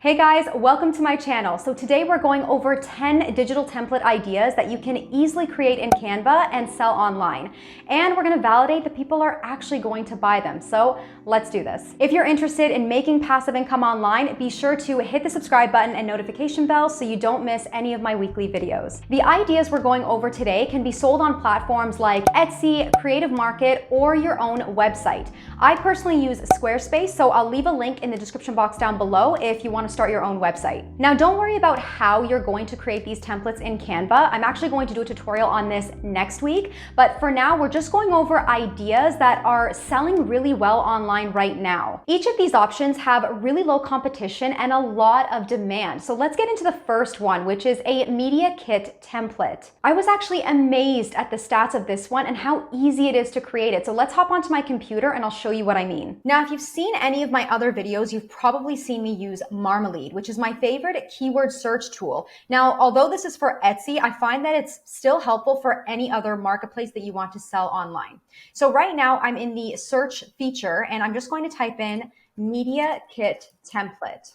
Hey guys, welcome to my channel. So today we're going over 10 digital template ideas that you can easily create in Canva and sell online. And we're gonna validate that people are actually going to buy them. So let's do this. If you're interested in making passive income online, be sure to hit the subscribe button and notification bell so you don't miss any of my weekly videos. The ideas we're going over today can be sold on platforms like Etsy, Creative Market, or your own website. I personally use Squarespace, so I'll leave a link in the description box down below if you want to start your own website. Now, don't worry about how you're going to create these templates in Canva. I'm actually going to do a tutorial on this next week, but for now, we're just going over ideas that are selling really well online right now. Each of these options have really low competition and a lot of demand. So let's get into the first one, which is a media kit template. I was actually amazed at the stats of this one and how easy it is to create it. So let's hop onto my computer and I'll show you what I mean. Now, if you've seen any of my other videos, you've probably seen me use Marmalade, which is my favorite keyword search tool. Now, although this is for Etsy, I find that it's still helpful for any other marketplace that you want to sell online. So right now I'm in the search feature and I'm just going to type in media kit template.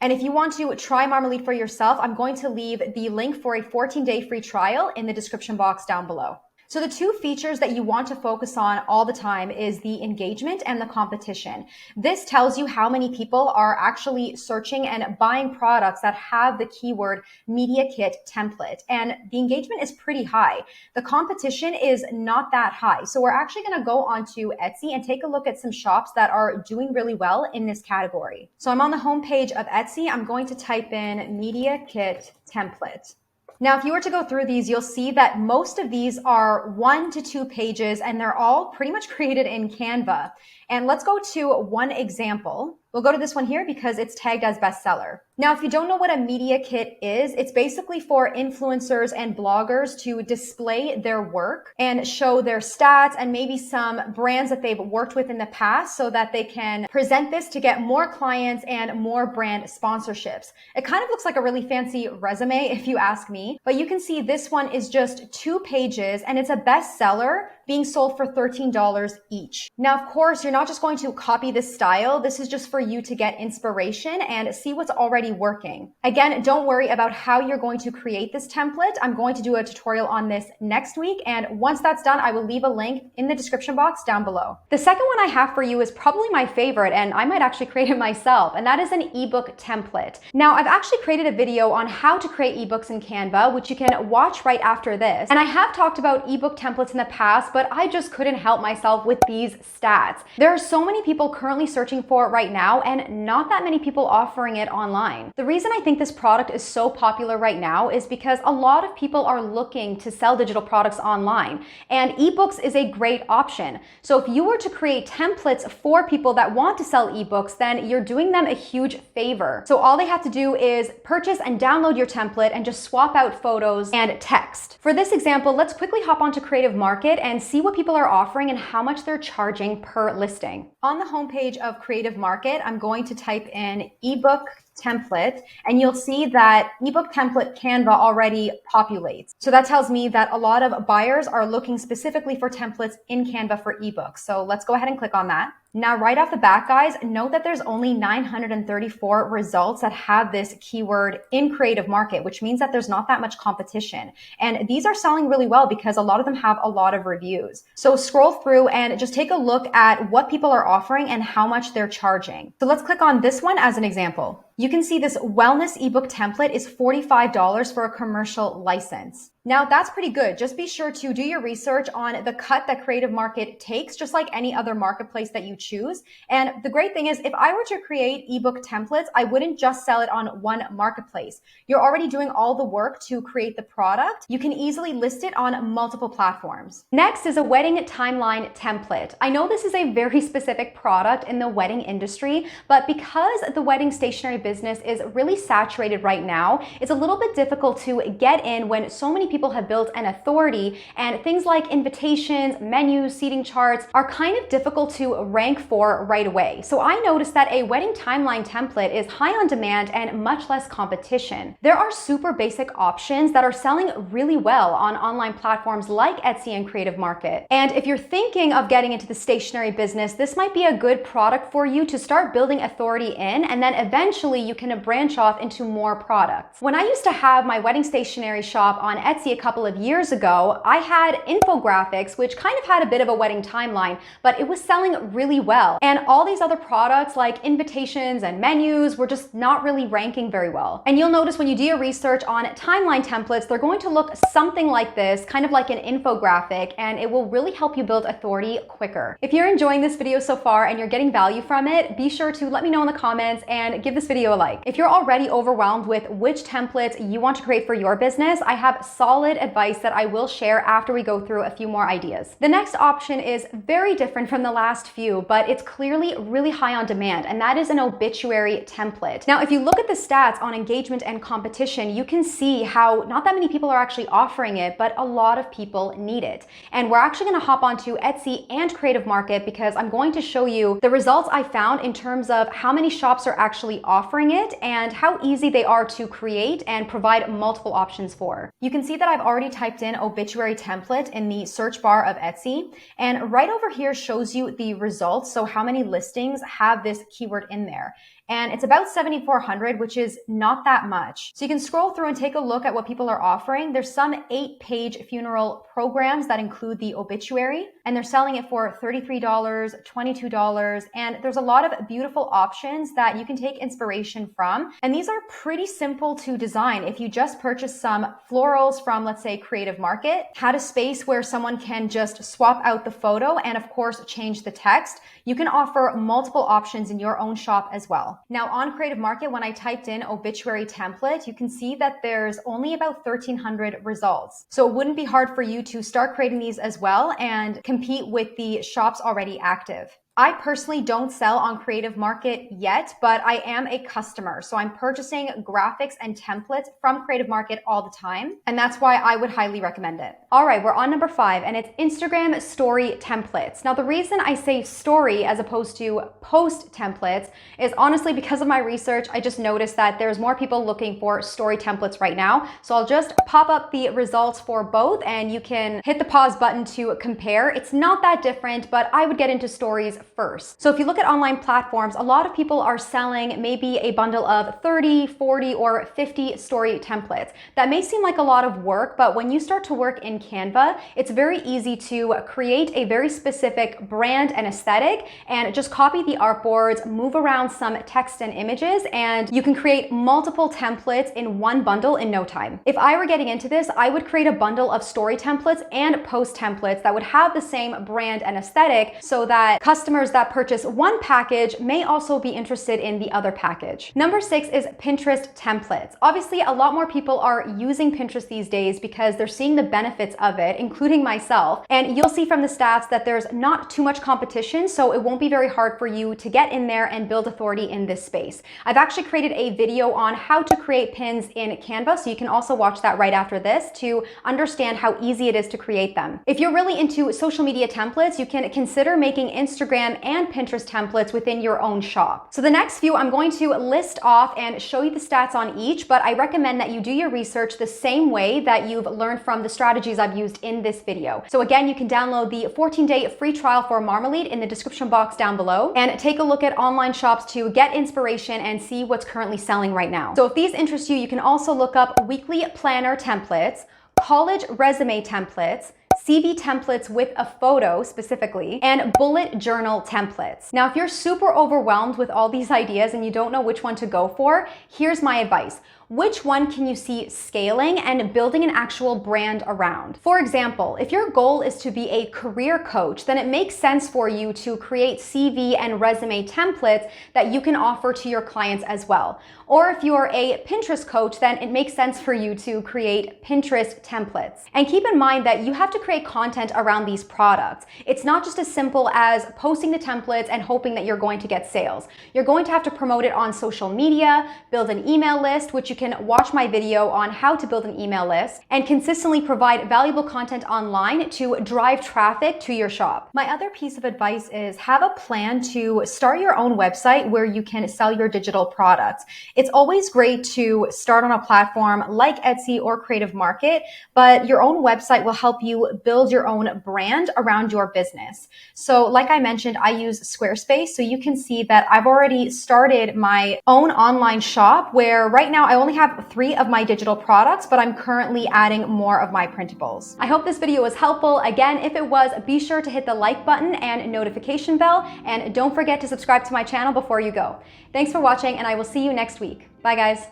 And if you want to try Marmalade for yourself, I'm going to leave the link for a 14-day free trial in the description box down below. So the two features that you want to focus on all the time is the engagement and the competition. This tells you how many people are actually searching and buying products that have the keyword media kit template. And the engagement is pretty high. The competition is not that high. So we're actually going to go onto Etsy and take a look at some shops that are doing really well in this category. So I'm on the homepage of Etsy. I'm going to type in media kit template. Now, if you were to go through these, you'll see that most of these are 1 to 2 pages and they're all pretty much created in Canva. And let's go to one example. We'll go to this one here because it's tagged as bestseller. Now, if you don't know what a media kit is, it's basically for influencers and bloggers to display their work and show their stats and maybe some brands that they've worked with in the past so that they can present this to get more clients and more brand sponsorships. It kind of looks like a really fancy resume if you ask me, but you can see this one is just 2 pages and it's a bestseller being sold for $13 each. Now, of course, you're not just going to copy this style. This is just for you to get inspiration and see what's already working. Again, don't worry about how you're going to create this template. I'm going to do a tutorial on this next week. And once that's done, I will leave a link in the description box down below. The second one I have for you is probably my favorite, and I might actually create it myself, and that is an ebook template. Now, I've actually created a video on how to create ebooks in Canva, which you can watch right after this. And I have talked about ebook templates in the past, but I just couldn't help myself with these stats. There are so many people currently searching for it right now and not that many people offering it online. The reason I think this product is so popular right now is because a lot of people are looking to sell digital products online, and ebooks is a great option. So if you were to create templates for people that want to sell ebooks, then you're doing them a huge favor. So all they have to do is purchase and download your template and just swap out photos and text. For this example, let's quickly hop onto Creative Market and see what people are offering and how much they're charging per listing. On the homepage of Creative Market, I'm going to type in ebook template, and you'll see that ebook template Canva already populates. So that tells me that a lot of buyers are looking specifically for templates in Canva for ebooks. So let's go ahead and click on that. Now, right off the bat, guys, note that there's only 934 results that have this keyword in Creative Market, which means that there's not that much competition. And these are selling really well because a lot of them have a lot of reviews. So scroll through and just take a look at what people are offering and how much they're charging. So let's click on this one as an example. You can see this wellness ebook template is $45 for a commercial license. Now, that's pretty good. Just be sure to do your research on the cut that Creative Market takes, just like any other marketplace that you choose. And the great thing is, if I were to create ebook templates, I wouldn't just sell it on one marketplace. You're already doing all the work to create the product. You can easily list it on multiple platforms. Next is a wedding timeline template. I know this is a very specific product in the wedding industry, but because the wedding stationery business is really saturated right now, it's a little bit difficult to get in when so many people have built an authority, and things like invitations, menus, seating charts are kind of difficult to rank for right away. So I noticed that a wedding timeline template is high on demand and much less competition. There are super basic options that are selling really well on online platforms like Etsy and Creative Market. And if you're thinking of getting into the stationery business, this might be a good product for you to start building authority in, and then eventually you can branch off into more products. When I used to have my wedding stationery shop on Etsy a couple of years ago, I had infographics, which kind of had a bit of a wedding timeline, but it was selling really well. And all these other products like invitations and menus were just not really ranking very well. And you'll notice when you do your research on timeline templates, they're going to look something like this, kind of like an infographic, and it will really help you build authority quicker. If you're enjoying this video so far and you're getting value from it, be sure to let me know in the comments and give this video a like. If you're already overwhelmed with which templates you want to create for your business, I have solid advice that I will share after we go through a few more ideas. The next option is very different from the last few, but it's clearly really high on demand, and that is an obituary template. Now, if you look at the stats on engagement and competition, you can see how not that many people are actually offering it, but a lot of people need it. And we're actually going to hop onto Etsy and Creative Market because I'm going to show you the results I found in terms of how many shops are actually offering it and how easy they are to create and provide multiple options for. You can see that I've already typed in obituary template in the search bar of Etsy, and right over here shows you the results, so how many listings have this keyword in there. And it's about 7,400, which is not that much. So you can scroll through and take a look at what people are offering. There's some 8-page funeral programs that include the obituary, and they're selling it for $33, $22, and there's a lot of beautiful options that you can take inspiration from. And these are pretty simple to design. If you just purchase some florals from, let's say, Creative Market, had a space where someone can just swap out the photo and of course change the text, you can offer multiple options in your own shop as well. Now on Creative Market, when I typed in obituary template, you can see that there's only about 1,300 results. So it wouldn't be hard for you to start creating these as well and compete with the shops already active. I personally don't sell on Creative Market yet, but I am a customer. So I'm purchasing graphics and templates from Creative Market all the time. And that's why I would highly recommend it. All right, we're on number 5, and it's Instagram story templates. Now, the reason I say story as opposed to post templates is honestly because of my research. I just noticed that there's more people looking for story templates right now. So I'll just pop up the results for both and you can hit the pause button to compare. It's not that different, but I would get into stories first. So if you look at online platforms, a lot of people are selling maybe a bundle of 30, 40, or 50 story templates. That may seem like a lot of work, but when you start to work in Canva, it's very easy to create a very specific brand and aesthetic and just copy the artboards, move around some text and images, and you can create multiple templates in one bundle in no time. If I were getting into this, I would create a bundle of story templates and post templates that would have the same brand and aesthetic so that customers that purchase one package may also be interested in the other package. Number 6 is Pinterest templates. Obviously, a lot more people are using Pinterest these days because they're seeing the benefits of it, including myself. And you'll see from the stats that there's not too much competition, so it won't be very hard for you to get in there and build authority in this space. I've actually created a video on how to create pins in Canva, so you can also watch that right after this to understand how easy it is to create them. If you're really into social media templates, you can consider making Instagram and Pinterest templates within your own shop. So the next few I'm going to list off and show you the stats on each, but I recommend that you do your research the same way that you've learned from the strategies I've used in this video. So again, you can download the 14-day free trial for Marmalade in the description box down below and take a look at online shops to get inspiration and see what's currently selling right now. So if these interest you, you can also look up weekly planner templates, college resume templates, CV templates with a photo specifically, and bullet journal templates. Now, if you're super overwhelmed with all these ideas and you don't know which one to go for, here's my advice. Which one can you see scaling and building an actual brand around? For example, if your goal is to be a career coach, then it makes sense for you to create CV and resume templates that you can offer to your clients as well. Or if you're a Pinterest coach, then it makes sense for you to create Pinterest templates. And keep in mind that you have to create create content around these products. It's not just as simple as posting the templates and hoping that you're going to get sales. You're going to have to promote it on social media, build an email list, which you can watch my video on how to build an email list, and consistently provide valuable content online to drive traffic to your shop. My other piece of advice is have a plan to start your own website where you can sell your digital products. It's always great to start on a platform like Etsy or Creative Market, but your own website will help you build your own brand around your business. So like I mentioned, I use Squarespace, so you can see that I've already started my own online shop where right now I only have 3 of my digital products, but I'm currently adding more of my printables. I hope this video was helpful. Again, if it was, be sure to hit the like button and notification bell, and don't forget to subscribe to my channel before you go. Thanks for watching, and I will see you next week. Bye guys.